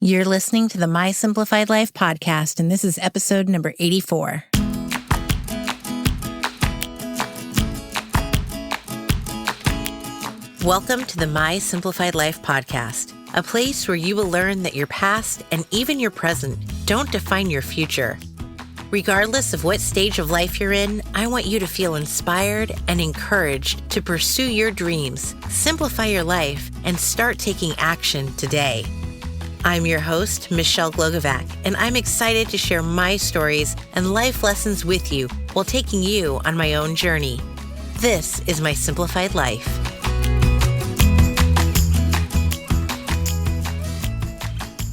You're listening to the My Simplified Life podcast, and this is episode number 84. Welcome to the My Simplified Life podcast, a place where you will learn that your past and even your present don't define your future. Regardless of what stage of life you're in, I want you to feel inspired and encouraged to pursue your dreams, simplify your life, and start taking action today. I'm your host, Michelle Glogovac, and I'm excited to share my stories and life lessons with you while taking you on my own journey. This is My Simplified Life.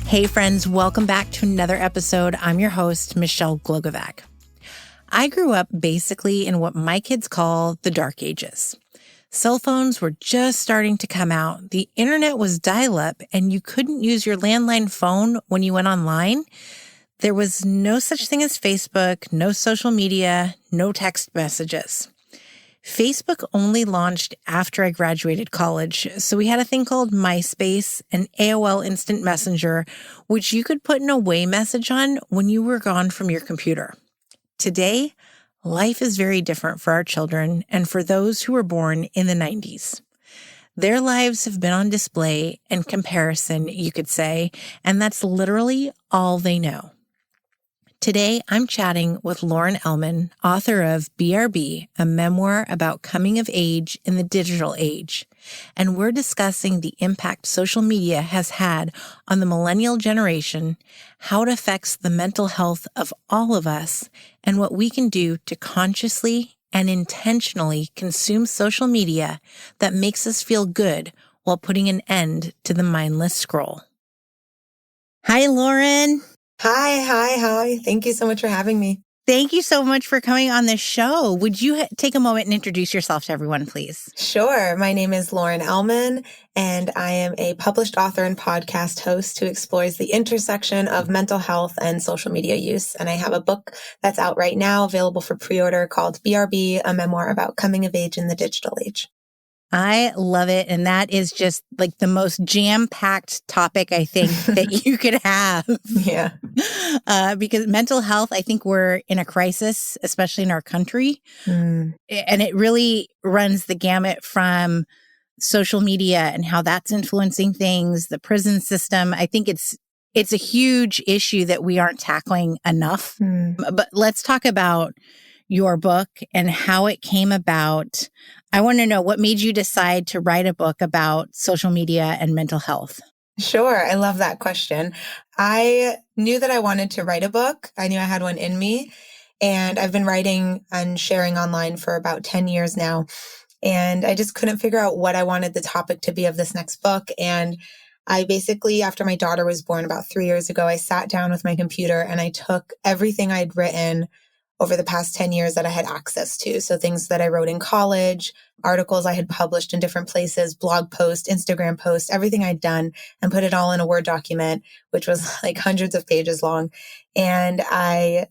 Hey friends, welcome back to another episode. I'm your host, Michelle Glogovac. I grew up basically in what my kids call the dark ages. Cell phones were just starting to come out. The internet was dial-up and you couldn't use your landline phone when you went online. There was no such thing as Facebook, no social media, no text messages. Facebook only launched after I graduated college, so we had a thing called MySpace and AOL Instant Messenger, which you could put an away message on when you were gone from your computer. Today, life is very different for our children and for those who were born in the 90s. Their lives have been on display and comparison, you could say, and that's literally all they know. Today, I'm chatting with Lauren Ellman, author of BRB, a memoir about coming of age in the digital age. And we're discussing the impact social media has had on the millennial generation, how it affects the mental health of all of us, and what we can do to consciously and intentionally consume social media that makes us feel good while putting an end to the mindless scroll. Hi, Lauren. Hi. Thank you so much for having me. Thank you so much for coming on the show. Would you take a moment and introduce yourself to everyone, please? Sure. My name is Lauren Ellman, and I am a published author and podcast host who explores the intersection of mental health and social media use. And I have a book that's out right now, available for pre-order, called BRB, a memoir about coming of age in the digital age. I love it. And that is just like the most jam-packed topic, I think, that you could have. Yeah. Because mental health, I think we're in a crisis, especially in our country. And it really runs the gamut from social media and how that's influencing things, the prison system. I think it's a huge issue that we aren't tackling enough. But let's talk about your book and how it came about. I want to know what made you decide to write a book about social media and mental health. Sure. I love that question. I knew that I wanted to write a book. I knew I had one in me, and I've been writing and sharing online for about 10 years now. And I just couldn't figure out what I wanted the topic to be of this next book. And I basically, after my daughter was born about 3 years ago, I sat down with my computer and I took everything I'd written over the past 10 years that I had access to. So things that I wrote in college, articles I had published in different places, blog posts, Instagram posts, everything I'd done, and put it all in a Word document, which was like hundreds of pages long. And I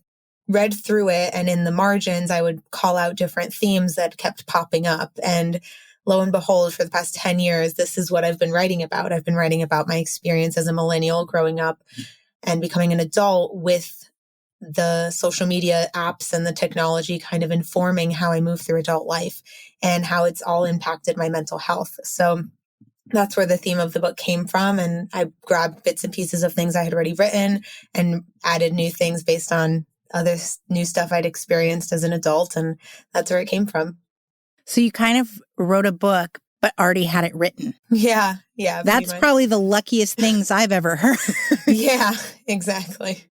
read through it, and in the margins, I would call out different themes that kept popping up. And lo and behold, for the past 10 years, this is what I've been writing about. I've been writing about my experience as a millennial growing up and becoming an adult with the social media apps and the technology kind of informing how I move through adult life and how it's all impacted my mental health. So that's where the theme of the book came from. And I grabbed bits and pieces of things I had already written and added new things based on other new stuff I'd experienced as an adult. And that's where it came from. So you kind of wrote a book, but already had it written. Yeah. That's probably the luckiest things I've ever heard. Yeah, exactly.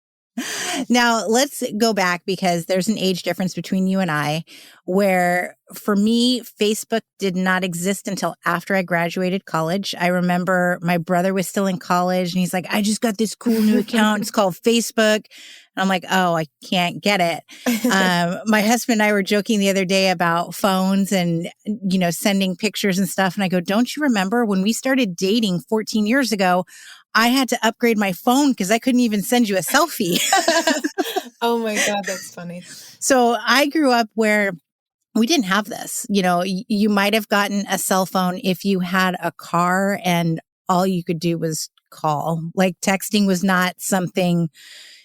Now, let's go back because there's an age difference between you and I, where for me, Facebook did not exist until after I graduated college. I remember my brother was still in college and he's like, I just got this cool new account. It's called Facebook. And I'm like, oh, I can't get it. My husband and I were joking the other day about phones and, sending pictures and stuff. And I go, don't you remember when we started dating 14 years ago? I had to upgrade my phone because I couldn't even send you a selfie. Oh my God, that's funny. So I grew up where we didn't have this. You might have gotten a cell phone if you had a car and all you could do was call. Like texting was not something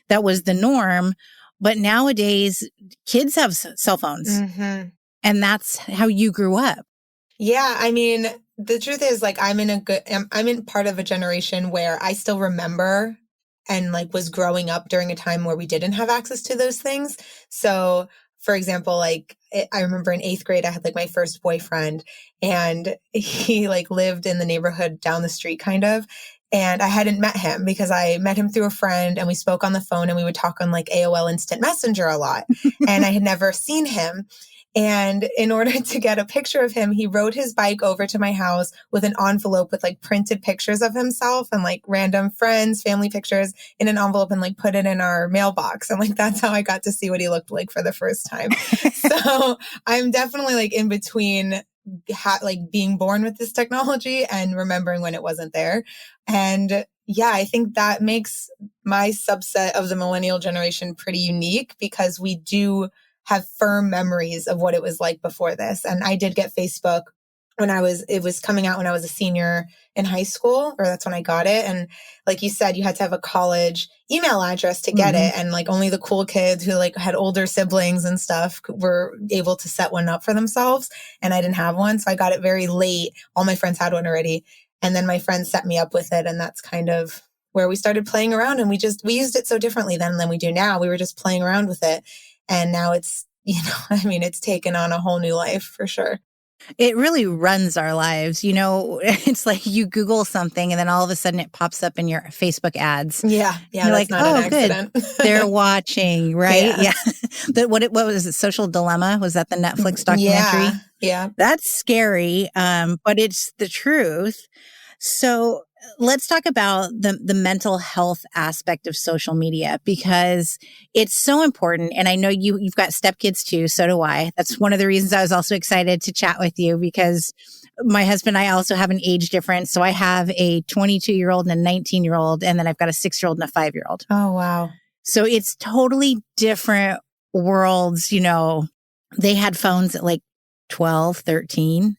that was the norm. But nowadays, kids have cell phones, and that's how you grew up. Yeah, I mean, the truth is, like, I'm in part of a generation where I still remember and like was growing up during a time where we didn't have access to those things. So, for example, like I remember in 8th grade, I had like my first boyfriend, and he like lived in the neighborhood down the street, kind of. And I hadn't met him because I met him through a friend, and we spoke on the phone, and we would talk on like AOL Instant Messenger a lot. And I had never seen him. And in order to get a picture of him, he rode his bike over to my house with an envelope with like printed pictures of himself and like random friends, family pictures in an envelope, and like put it in our mailbox. And like, that's how I got to see what he looked like for the first time. So I'm definitely like in between like being born with this technology and remembering when it wasn't there. And yeah, I think that makes my subset of the millennial generation pretty unique, because we do have firm memories of what it was like before this. And I did get Facebook when it was coming out when I was a senior in high school, or that's when I got it. And like you said, you had to have a college email address to get it. And like only the cool kids who like had older siblings and stuff were able to set one up for themselves. And I didn't have one. So I got it very late. All my friends had one already. And then my friends set me up with it. And that's kind of where we started playing around. And we used it so differently then than we do now. We were just playing around with it. And now it's, I mean, it's taken on a whole new life for sure. It really runs our lives. It's like you Google something and then all of a sudden it pops up in your Facebook ads. Yeah. You're That's like, not an accident. Good. They're watching, right? Yeah. What was it? Social Dilemma? Was that the Netflix documentary? Yeah. That's scary, but it's the truth. So let's talk about the mental health aspect of social media, because it's so important. And I know you've got stepkids too. So do I. That's one of the reasons I was also excited to chat with you, because my husband and I also have an age difference. So I have a 22-year-old and a 19-year-old, and then I've got a 6-year-old and a 5-year-old. Oh, wow. So it's totally different worlds. They had phones at like 12, 13.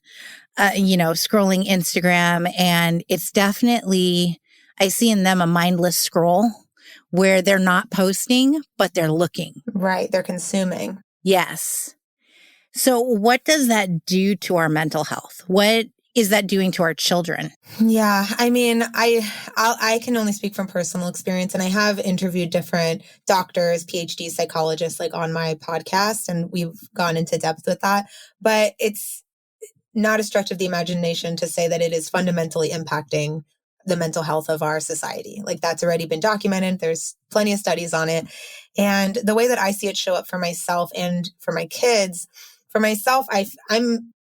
Scrolling Instagram. And it's definitely, I see in them a mindless scroll where they're not posting, but they're looking. Right. They're consuming. Yes. So what does that do to our mental health? What is that doing to our children? Yeah. I mean, I can only speak from personal experience, and I have interviewed different doctors, PhD psychologists, like on my podcast, and we've gone into depth with that, but it's not a stretch of the imagination to say that it is fundamentally impacting the mental health of our society. Like, that's already been documented. There's plenty of studies on it. And the way that I see it show up for myself and for my kids, for myself, I'm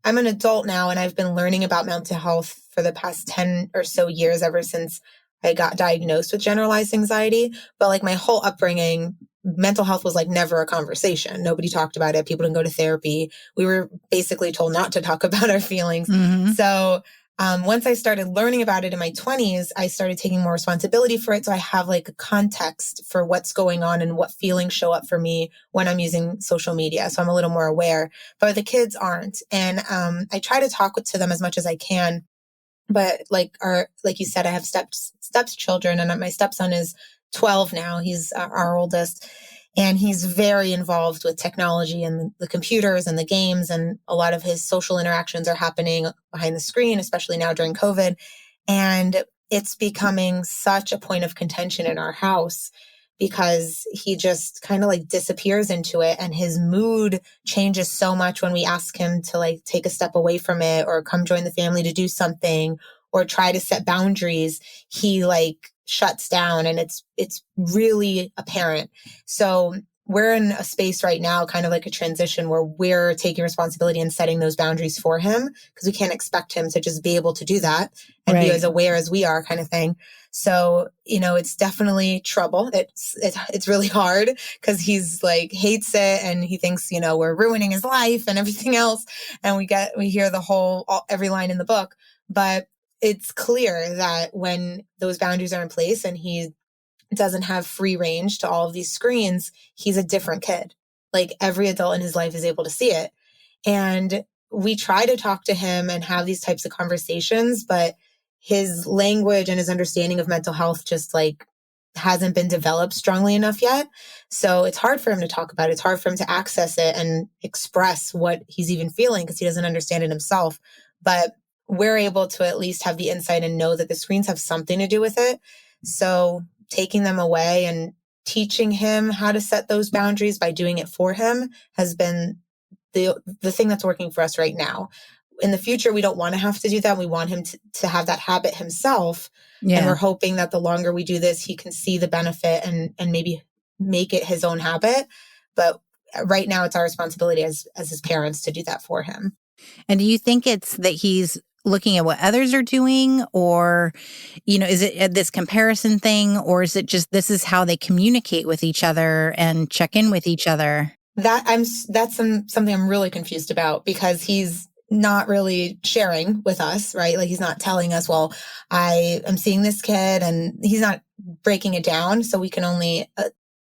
an adult now, and I've been learning about mental health for the past 10 or so years, ever since I got diagnosed with generalized anxiety. But like my whole upbringing, mental health was like never a conversation. Nobody talked about it. People didn't go to therapy. We were basically told not to talk about our feelings. So once I started learning about it in my 20s, I started taking more responsibility for it. So I have like a context for what's going on and what feelings show up for me when I'm using social media. So I'm a little more aware, but the kids aren't. And I try to talk to them as much as I can. But like you said, I have stepchildren, and my stepson is 12 now. He's our oldest, and he's very involved with technology and the computers and the games, and a lot of his social interactions are happening behind the screen, especially now during COVID. And it's becoming such a point of contention in our house, because he just kind of like disappears into it, and his mood changes so much when we ask him to like take a step away from it or come join the family to do something or try to set boundaries. He like shuts down, and it's really apparent. So we're in a space right now, kind of like a transition, where we're taking responsibility and setting those boundaries for him, because we can't expect him to just be able to do that and be as aware as we are, kind of thing. So, it's definitely trouble. It's really hard, because he's like hates it, and he thinks, we're ruining his life and everything else. And we hear every line in the book, but it's clear that when those boundaries are in place and he doesn't have free range to all of these screens, he's a different kid. Like, every adult in his life is able to see it. And we try to talk to him and have these types of conversations, but his language and his understanding of mental health just like hasn't been developed strongly enough yet. So it's hard for him to talk about it. It's hard for him to access it and express what he's even feeling because he doesn't understand it himself. But we're able to at least have the insight and know that the screens have something to do with it. So taking them away and teaching him how to set those boundaries by doing it for him has been the thing that's working for us right now. In the future, we don't want to have to do that. We want him to have that habit himself. Yeah. And we're hoping that the longer we do this, he can see the benefit and maybe make it his own habit. But right now, it's our responsibility as his parents to do that for him. And do you think it's that he's looking at what others are doing, or, is it this comparison thing, or is it just this is how they communicate with each other and check in with each other? That's something I'm really confused about because he's not really sharing with us, right? Like he's not telling us, well, I am seeing this kid, and he's not breaking it down. So we can only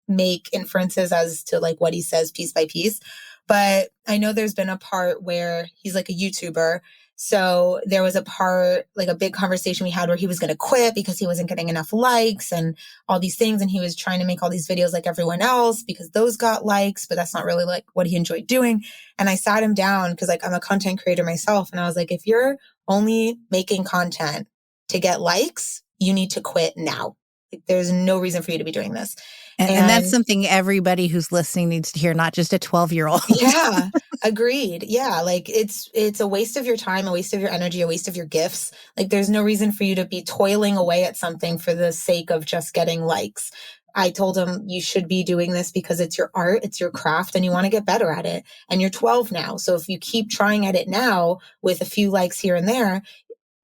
make inferences as to like what he says piece by piece. But I know there's been a part where he's like a YouTuber. So there was a part, like a big conversation we had where he was going to quit because he wasn't getting enough likes and all these things. And he was trying to make all these videos like everyone else because those got likes, but that's not really like what he enjoyed doing. And I sat him down because like I'm a content creator myself. And I was like, if you're only making content to get likes, you need to quit now. Like, there's no reason for you to be doing this. And that's something everybody who's listening needs to hear, not just a 12-year-old. Yeah, agreed. Yeah, like it's a waste of your time, a waste of your energy, a waste of your gifts. Like there's no reason for you to be toiling away at something for the sake of just getting likes. I told him you should be doing this because it's your art, it's your craft, and you want to get better at it. And you're 12 now. So if you keep trying at it now with a few likes here and there,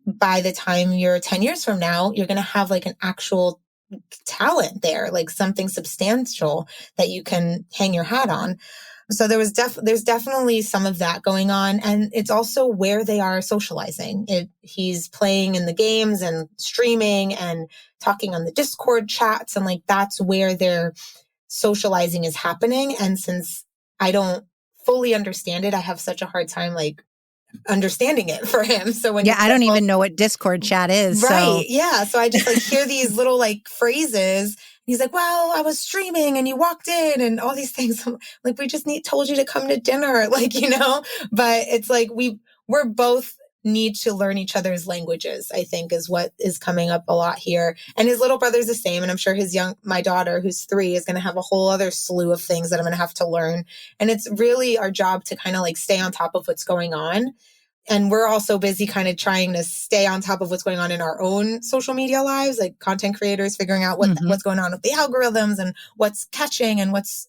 by the time you're 10 years from now, you're going to have like an actual talent there, like something substantial that you can hang your hat on. So there's definitely some of that going on. And it's also where they are socializing. He's playing in the games and streaming and talking on the Discord chats. And like, that's where their socializing is happening. And since I don't fully understand it, I have such a hard time like understanding it for him. So when I don't even know what Discord chat is. Right. So. Yeah. So I just like hear these little like phrases. He's like, well, I was streaming and you walked in and all these things. I'm like, we just told you to come to dinner. Like, but it's like we're both need to learn each other's languages, I think is what is coming up a lot here. And his little brother's the same. And I'm sure my daughter, who's 3, is going to have a whole other slew of things that I'm going to have to learn. And it's really our job to kind of like stay on top of what's going on. And we're also busy kind of trying to stay on top of what's going on in our own social media lives, like content creators, figuring out what's going on with the algorithms and what's catching and what's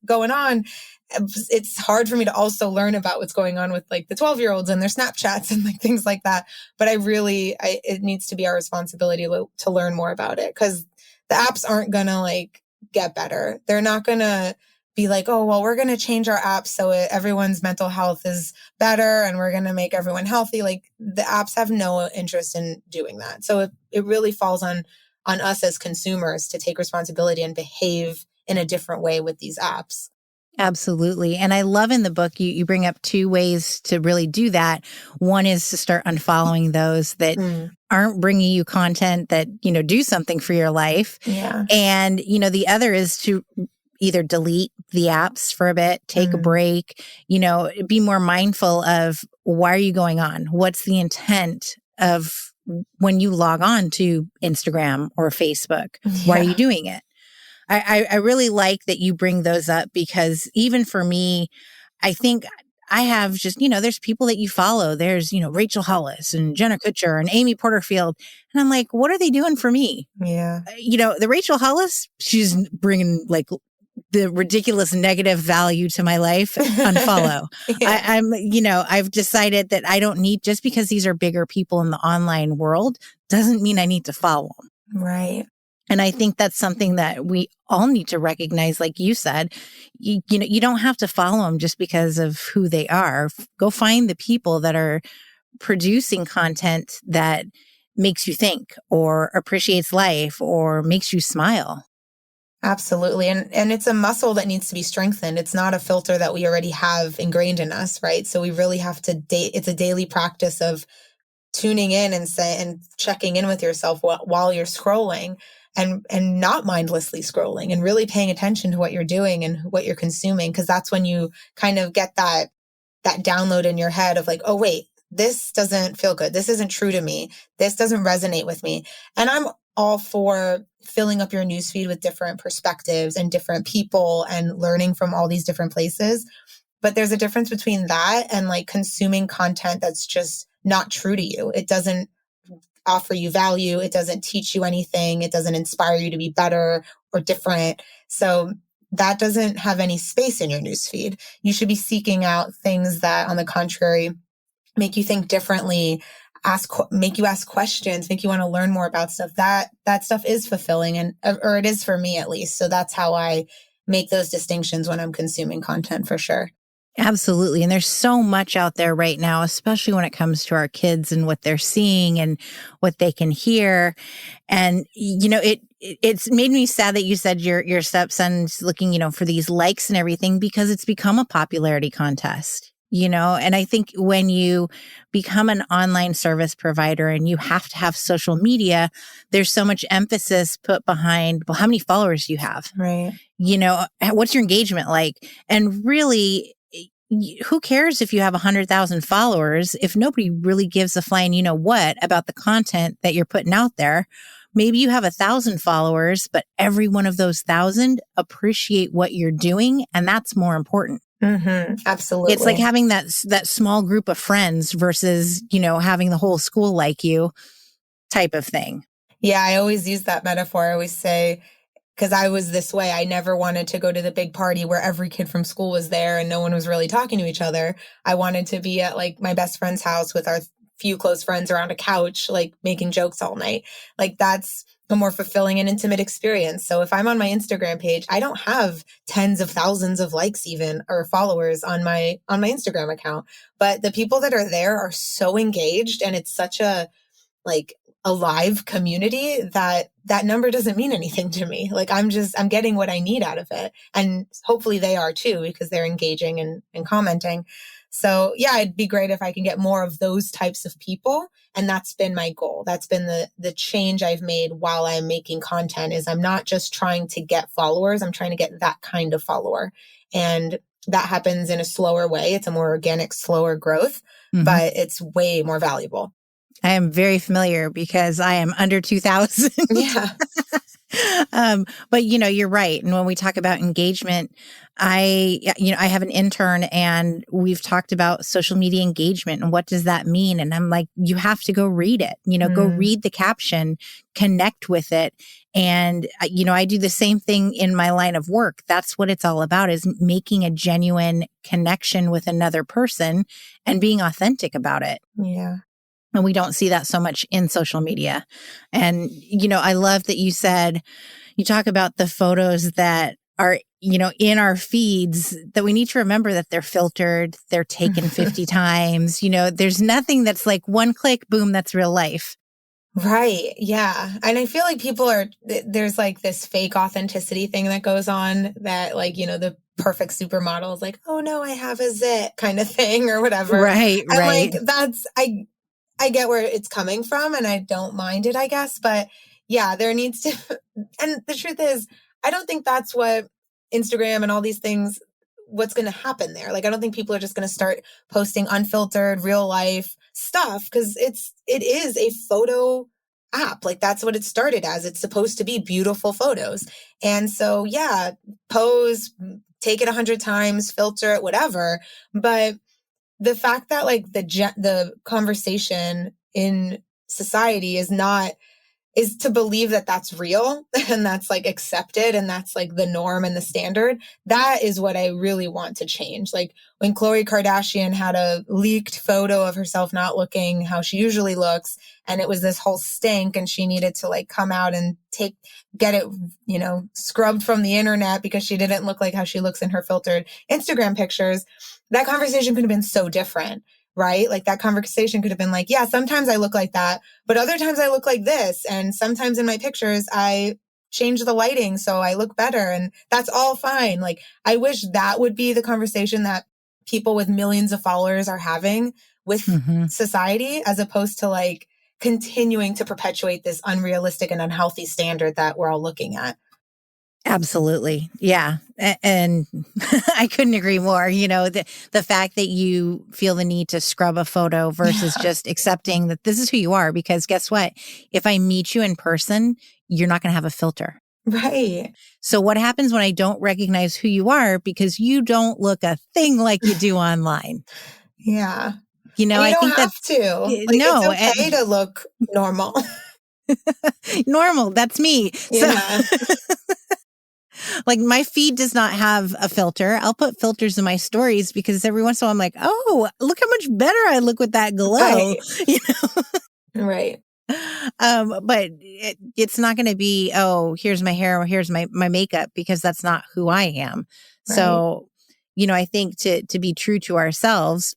going on. It's hard for me to also learn about what's going on with like the 12-year-olds and their Snapchats and like things like that. But it needs to be our responsibility to learn more about it, because the apps aren't going to like get better. They're not going to be like, oh, well, we're going to change our apps so everyone's mental health is better and we're going to make everyone healthy. Like the apps have no interest in doing that. So it really falls on us as consumers to take responsibility and behave in a different way with these apps. Absolutely. And I love in the book, you bring up 2 ways to really do that. One is to start unfollowing those that aren't bringing you content that, do something for your life. Yeah. And, the other is to either delete the apps for a bit, take a break, be more mindful of why are you going on? What's the intent of when you log on to Instagram or Facebook? Why are you doing it? I really like that you bring those up, because even for me, I think I have just, there's people that you follow. There's, Rachel Hollis and Jenna Kutcher and Amy Porterfield. And I'm like, what are they doing for me? Yeah. The Rachel Hollis, she's bringing like the ridiculous negative value to my life. Unfollow. Yeah. I've decided that I don't need, just because these are bigger people in the online world, doesn't mean I need to follow them. Right. And I think that's something that we all need to recognize. Like you said, you don't have to follow them just because of who they are. Go find the people that are producing content that makes you think or appreciates life or makes you smile. Absolutely. And it's a muscle that needs to be strengthened. It's not a filter that we already have ingrained in us, right? So we really have to it's a daily practice of tuning in and checking in with yourself while you're scrolling and not mindlessly scrolling and really paying attention to what you're doing and what you're consuming. Cause that's when you kind of get that download in your head of like, oh, wait, this doesn't feel good. This isn't true to me. This doesn't resonate with me. And I'm all for filling up your newsfeed with different perspectives and different people and learning from all these different places. But there's a difference between that and like consuming content that's just not true to you. It doesn't offer you value. It doesn't teach you anything. It doesn't inspire you to be better or different. So that doesn't have any space in your newsfeed. You should be seeking out things that, on the contrary, make you think differently, make you ask questions, make you want to learn more about stuff. That stuff is fulfilling, or it is for me at least. So that's how I make those distinctions when I'm consuming content, for sure. Absolutely. And there's so much out there right now, especially when it comes to our kids and what they're seeing and what they can hear. And, it's made me sad that you said your stepson's looking, for these likes and everything, because it's become a popularity contest. And I think when you become an online service provider and you have to have social media, there's so much emphasis put behind, well, how many followers do you have? Right. What's your engagement like? And really, who cares if you have 100,000 followers if nobody really gives a flying what about the content that you're putting out there? Maybe you have 1,000 followers, but every one of those 1,000 appreciate what you're doing, and that's more important. Mm-hmm. Absolutely. It's like having that small group of friends versus, having the whole school like you type of thing. Yeah, I always use that metaphor. I always say, because I was this way, I never wanted to go to the big party where every kid from school was there and no one was really talking to each other. I wanted to be at like my best friend's house with our few close friends around a couch, like making jokes all night. Like that's a more fulfilling and intimate experience. So if I'm on my Instagram page, I don't have tens of thousands of likes even or followers on my Instagram account, but the people that are there are so engaged, and it's such a like a live community that number doesn't mean anything to me. Like I'm getting what I need out of it. And hopefully they are too, because they're engaging and commenting. So yeah, it'd be great if I can get more of those types of people. And that's been my goal. That's been the change I've made while I'm making content, is I'm not just trying to get followers. I'm trying to get that kind of follower. And that happens in a slower way. It's a more organic, slower growth, but it's way more valuable. I am very familiar because I am under 2,000. Yeah. But you're right. And when we talk about engagement, I have an intern and we've talked about social media engagement and what does that mean? And I'm like, you have to go read it, go read the caption, connect with it. And, I do the same thing in my line of work. That's what it's all about, is making a genuine connection with another person and being authentic about it. Yeah. And we don't see that so much in social media. And, I love that you said, you talk about the photos that are, in our feeds, that we need to remember that they're filtered, they're taken 50 times. There's nothing that's like one click, boom, that's real life. Right. Yeah. And I feel like there's like this fake authenticity thing that goes on, that like, the perfect supermodel is like, oh no, I have a zit kind of thing or whatever. Right. And right. like, I get where it's coming from and I don't mind it, I guess. But yeah, there needs to, and the truth is, I don't think that's what Instagram and all these things, what's going to happen there. Like, I don't think people are just going to start posting unfiltered real life stuff, because it is a photo app. Like that's what it started as. It's supposed to be beautiful photos. And so, yeah, pose, take it 100 times, filter it, whatever. But the fact that like the conversation in society is to believe that that's real and that's like accepted and that's like the norm and the standard. That is what I really want to change. Like when Khloe Kardashian had a leaked photo of herself not looking how she usually looks, and it was this whole stink, and she needed to like come out and get it, scrubbed from the internet because she didn't look like how she looks in her filtered Instagram pictures. That conversation could have been so different, right? Like that conversation could have been like, yeah, sometimes I look like that, but other times I look like this. And sometimes in my pictures, I change the lighting so I look better. And that's all fine. Like, I wish that would be the conversation that people with millions of followers are having with society, as opposed to like continuing to perpetuate this unrealistic and unhealthy standard that we're all looking at. Absolutely. Yeah. And I couldn't agree more. The fact that you feel the need to scrub a photo versus just accepting that this is who you are, because guess what? If I meet you in person, you're not going to have a filter. Right. So what happens when I don't recognize who you are because you don't look a thing like you do online? Yeah. And you I don't think have that's to. Like, no, it's okay to look normal. Normal. That's me. Yeah. So like my feed does not have a filter. I'll put filters in my stories because every once in a while I'm like, oh, look how much better I look with that glow. Right. But it's not going to be, oh, here's my hair, or here's my makeup, because that's not who I am. Right. So, I think to be true to ourselves,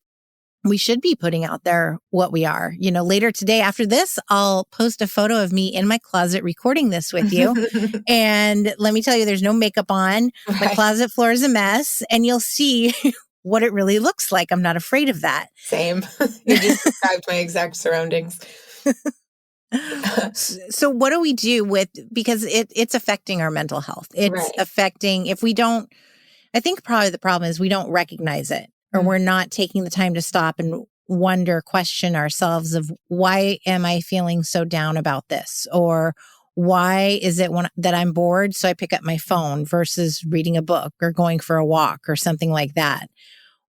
we should be putting out there what we are. Later today after this, I'll post a photo of me in my closet recording this with you. And let me tell you, there's no makeup on. Right. My closet floor is a mess, and you'll see what it really looks like. I'm not afraid of that. Same. You just described my exact surroundings. So what do we do because it's affecting our mental health. It's affecting, I think probably the problem is we don't recognize it, or we're not taking the time to stop and question ourselves of, why am I feeling so down about this? Or why is it that I'm bored? So I pick up my phone versus reading a book or going for a walk or something like that.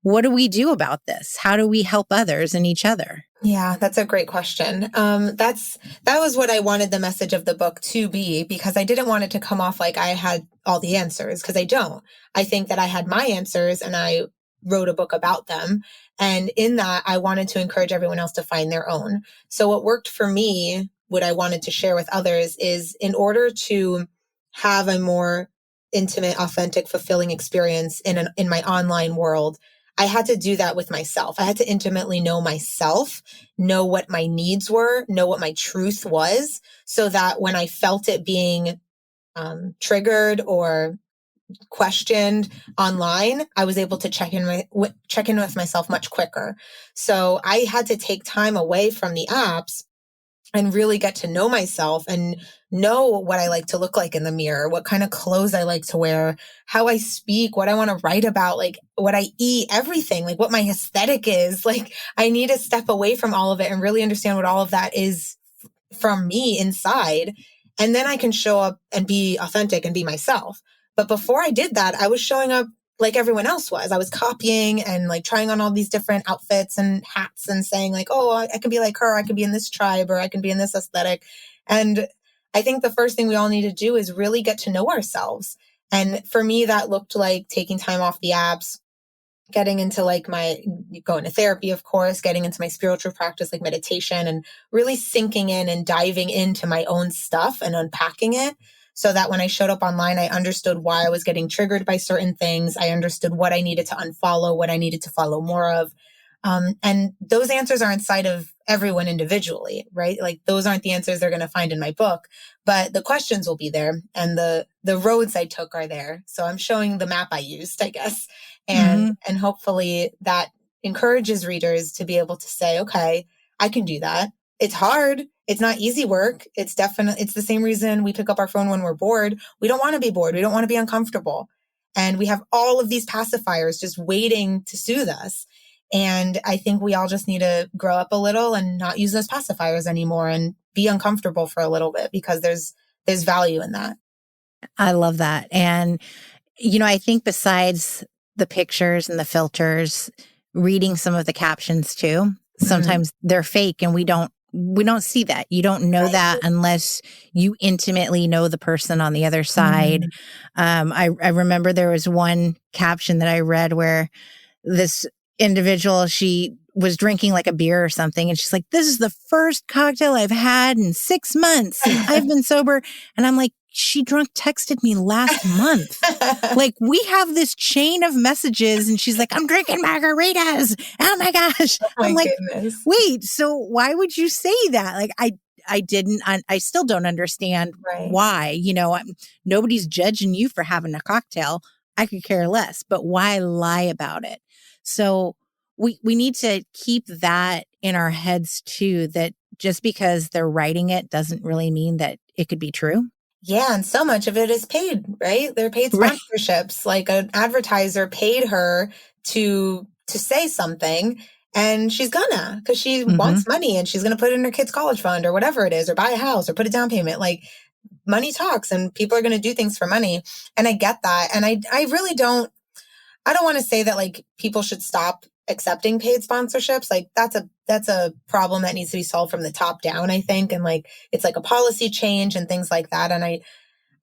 What do we do about this? How do we help others and each other? Yeah, that's a great question. That was what I wanted the message of the book to be, because I didn't want it to come off like I had all the answers, because I don't. I think that I had my answers and I wrote a book about them. And in that, I wanted to encourage everyone else to find their own. So what worked for me, what I wanted to share with others, is in order to have a more intimate, authentic, fulfilling experience in my online world, I had to do that with myself. I had to intimately know myself, know what my needs were, know what my truth was, so that when I felt it being triggered or questioned online, I was able to check in with myself much quicker. So I had to take time away from the apps and really get to know myself and know what I like to look like in the mirror, what kind of clothes I like to wear, how I speak, what I want to write about, like what I eat, everything, like what my aesthetic is. Like I need to step away from all of it and really understand what all of that is from me inside. And then I can show up and be authentic and be myself. But before I did that, I was showing up like everyone else was. I was copying and like trying on all these different outfits and hats and saying like, oh, I can be like her. I can be in this tribe, or I can be in this aesthetic. And I think the first thing we all need to do is really get to know ourselves. And for me, that looked like taking time off the apps, getting into like going to therapy, of course, getting into my spiritual practice, like meditation, and really sinking in and diving into my own stuff and unpacking it, so that when I showed up online, I understood why I was getting triggered by certain things. I understood what I needed to unfollow, what I needed to follow more of. And those answers are inside of everyone individually, right? Like those aren't the answers they're going to find in my book, but the questions will be there and the roads I took are there. So I'm showing the map I used, I guess. And hopefully that encourages readers to be able to say, okay, I can do that. It's hard. It's not easy work. It's the same reason we pick up our phone when we're bored. We don't want to be bored. We don't want to be uncomfortable. And we have all of these pacifiers just waiting to soothe us. And I think we all just need to grow up a little and not use those pacifiers anymore and be uncomfortable for a little bit, because there's value in that. I love that. And, I think besides the pictures and the filters, reading some of the captions too, sometimes they're fake and we don't see that. You don't know that unless you intimately know the person on the other side. I remember there was one caption that I read where this individual, she was drinking like a beer or something, and she's like, this is the first cocktail I've had in 6 months and I've been sober. And I'm like, she texted me last month. Like we have this chain of messages, and she's like, I'm drinking margaritas. Oh my gosh. Oh my I'm like, goodness. Wait, so why would you say that? Like I still don't understand why. Nobody's judging you for having a cocktail. I could care less, but why lie about it? So we need to keep that in our heads too, that just because they're writing it doesn't really mean that it could be true. Yeah, and so much of it is paid, right? They're paid Right. sponsorships. Like an advertiser paid her to say something, and she's gonna, because she wants money and she's gonna put it in her kid's college fund or whatever it is, or buy a house or put a down payment. Like money talks, and people are gonna do things for money. And I get that. And I really don't want to say that like people should stop accepting paid sponsorships. Like that's a problem that needs to be solved from the top down, I think. And like, it's like a policy change and things like that. And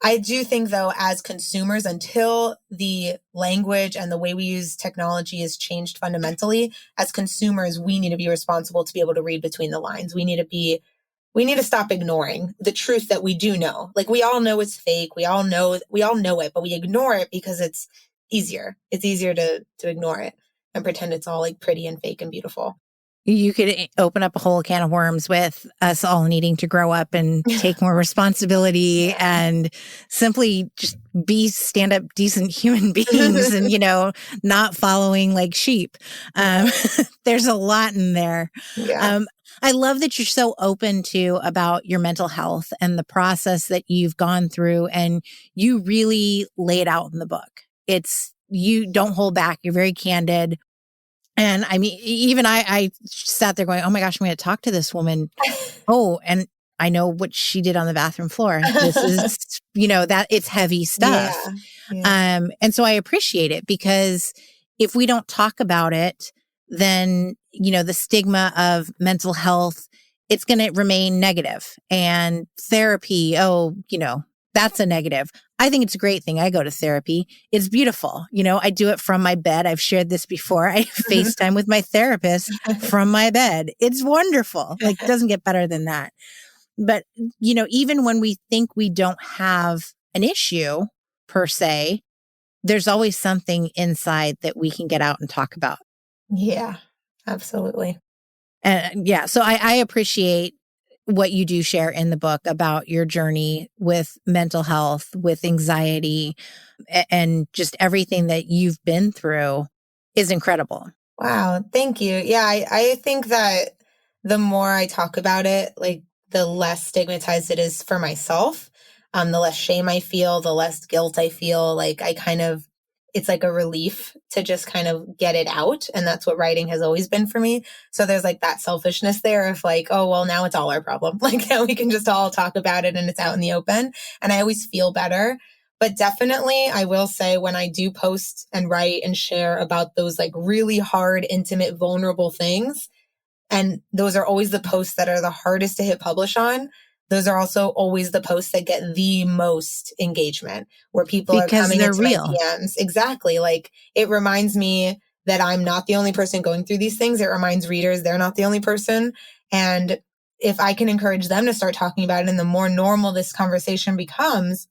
I do think though, as consumers, until the language and the way we use technology is changed fundamentally, as consumers, we need to be responsible to be able to read between the lines. We need to stop ignoring the truth that we do know. Like we all know it's fake. We all know it, but we ignore it because it's easier. It's easier to ignore it and pretend it's all like pretty and fake and beautiful. You could open up a whole can of worms with us all needing to grow up and take more responsibility and simply just be stand up decent human beings and, not following like sheep. There's a lot in there. Yeah. I love that you're so open to about your mental health and the process that you've gone through, and you really lay it out in the book. You don't hold back. You're very candid. And I mean, even I sat there going, oh my gosh, I'm going to talk to this woman. Oh, and I know what she did on the bathroom floor. This is, that it's heavy stuff. Yeah. And so I appreciate it, because if we don't talk about it, then, the stigma of mental health, it's going to remain negative. And therapy, that's a negative. I think it's a great thing. I go to therapy. It's beautiful. I do it from my bed. I've shared this before. I FaceTime with my therapist from my bed. It's wonderful. Like, it doesn't get better than that. But, even when we think we don't have an issue per se, there's always something inside that we can get out and talk about. Yeah, absolutely. And yeah, so I appreciate what you do share in the book about your journey with mental health, with anxiety, and just everything that you've been through is incredible. Wow. Thank you. Yeah. I think that the more I talk about it, like the less stigmatized it is for myself. The less shame I feel, the less guilt I feel. Like it's like a relief to just kind of get it out. And that's what writing has always been for me. So there's like that selfishness there of like, oh, well, now it's all our problem. Like now we can just all talk about it and it's out in the open. And I always feel better. But definitely, I will say when I do post and write and share about those like really hard, intimate, vulnerable things, and those are always the posts that are the hardest to hit publish on, those are also always the posts that get the most engagement, where people because are coming they're into real. my DMs. Exactly. Like it reminds me that I'm not the only person going through these things. It reminds readers they're not the only person. And if I can encourage them to start talking about it, and the more normal this conversation becomes,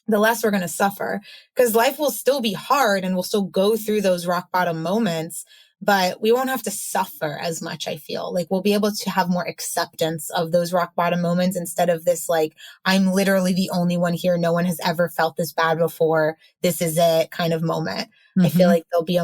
the less we're going to suffer, because life will still be hard and we'll still go through those rock bottom moments, but we won't have to suffer as much. I feel like we'll be able to have more acceptance of those rock bottom moments instead of this, like, I'm literally the only one here. No one has ever felt this bad before. This is it kind of moment. I feel like there'll be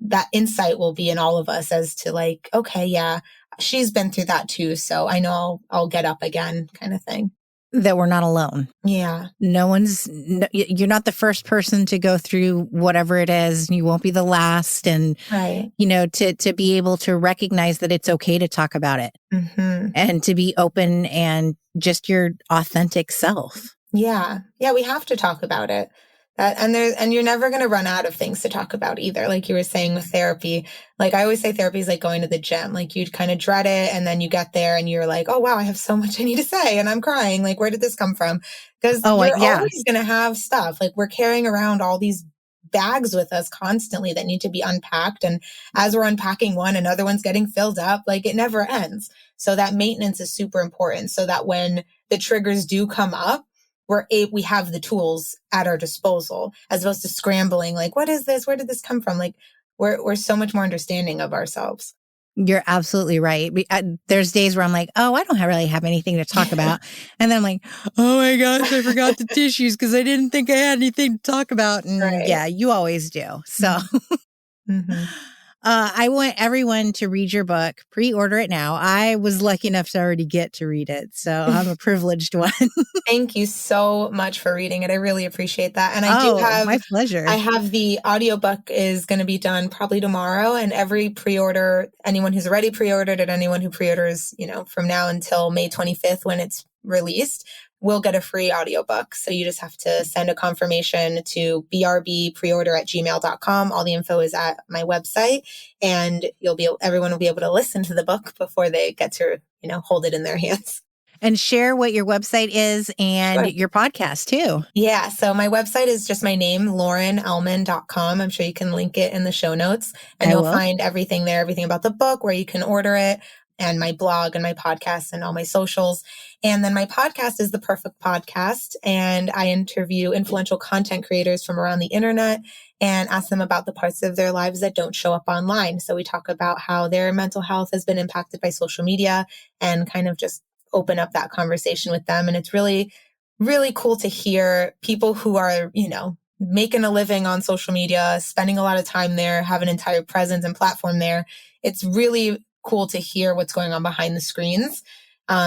that insight will be in all of us as to like, okay, yeah, she's been through that too. So I know I'll get up again kind of thing. That we're not alone. Yeah. You're not the first person to go through whatever it is. You won't be the last. And, right. To be able to recognize that it's okay to talk about it and to be open and just your authentic self. Yeah. Yeah. We have to talk about it. And you're never going to run out of things to talk about either. Like you were saying with therapy, like I always say therapy is like going to the gym. Like you kind of dread it. And then you get there and you're like, oh, wow, I have so much I need to say. And I'm crying. Like, where did this come from? Because you're always going to have stuff. Like we're carrying around all these bags with us constantly that need to be unpacked. And as we're unpacking one, another one's getting filled up. Like it never ends. So that maintenance is super important, so that when the triggers do come up, we have the tools at our disposal, as opposed to scrambling. Like, what is this? Where did this come from? Like, we're so much more understanding of ourselves. You're absolutely right. There's days where I'm like, oh, I don't really have anything to talk about. And then I'm like, oh my gosh, I forgot the tissues because I didn't think I had anything to talk about. And yeah, you always do. So I want everyone to read your book, pre-order it now. I was lucky enough to already get to read it, so I'm a privileged one. Thank you so much for reading it. I really appreciate that. And My pleasure. I have the audiobook is going to be done probably tomorrow, and every pre-order, anyone who's already pre-ordered and anyone who pre-orders, from now until May 25th when it's released, will get a free audiobook. So you just have to send a confirmation to brbpreorder@gmail.com. All the info is at my website, and everyone will be able to listen to the book before they get to, hold it in their hands. And share what your website is and Sure. your podcast too. Yeah. So my website is just my name, laurenellman.com. I'm sure you can link it in the show notes, and you'll find everything there, everything about the book, where you can order it, and my blog and my podcast and all my socials. And then my podcast is The Perfect Podcast. And I interview influential content creators from around the internet and ask them about the parts of their lives that don't show up online. So we talk about how their mental health has been impacted by social media and kind of just open up that conversation with them. And it's really, really cool to hear people who are, making a living on social media, spending a lot of time there, have an entire presence and platform there. It's really cool to hear what's going on behind the screens,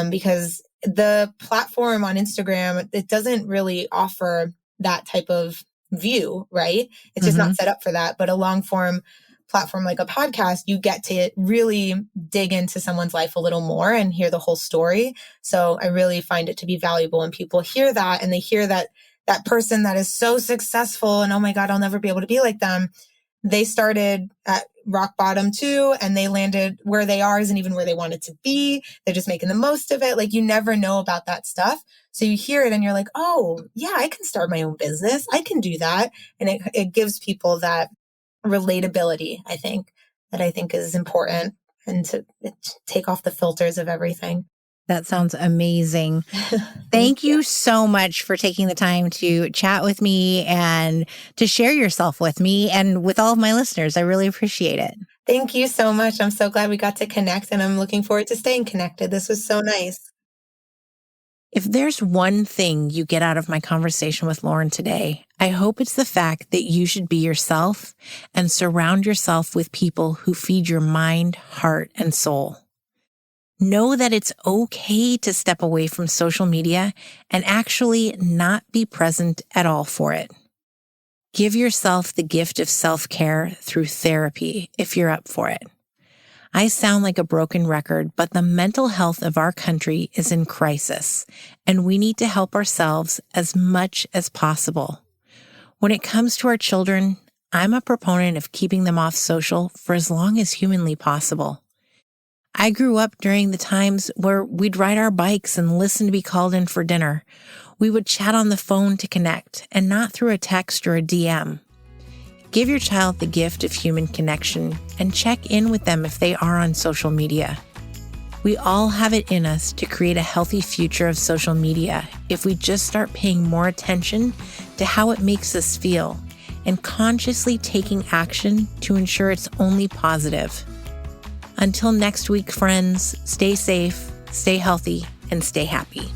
because the platform on Instagram, it doesn't really offer that type of view, right? It's just not set up for that. But a long form platform like a podcast, you get to really dig into someone's life a little more and hear the whole story. So I really find it to be valuable when people hear that, and they hear that person that is so successful and, oh my God, I'll never be able to be like them. They started at rock bottom too, and they landed where they are isn't even where they wanted to be. They're just making the most of it. Like, you never know about that stuff. So you hear it and you're like, oh yeah, I can start my own business. I can do that. And it gives people that relatability, I think is important, and to take off the filters of everything. That sounds amazing. Thank you so much for taking the time to chat with me and to share yourself with me and with all of my listeners. I really appreciate it. Thank you so much. I'm so glad we got to connect, and I'm looking forward to staying connected. This was so nice. If there's one thing you get out of my conversation with Lauren today, I hope it's the fact that you should be yourself and surround yourself with people who feed your mind, heart, and soul. Know that it's okay to step away from social media and actually not be present at all for it. Give yourself the gift of self-care through therapy if you're up for it. I sound like a broken record, but the mental health of our country is in crisis, and we need to help ourselves as much as possible. When it comes to our children, I'm a proponent of keeping them off social for as long as humanly possible. I grew up during the times where we'd ride our bikes and listen to be called in for dinner. We would chat on the phone to connect, and not through a text or a DM. Give your child the gift of human connection and check in with them if they are on social media. We all have it in us to create a healthy future of social media if we just start paying more attention to how it makes us feel and consciously taking action to ensure it's only positive. Until next week, friends, stay safe, stay healthy, and stay happy.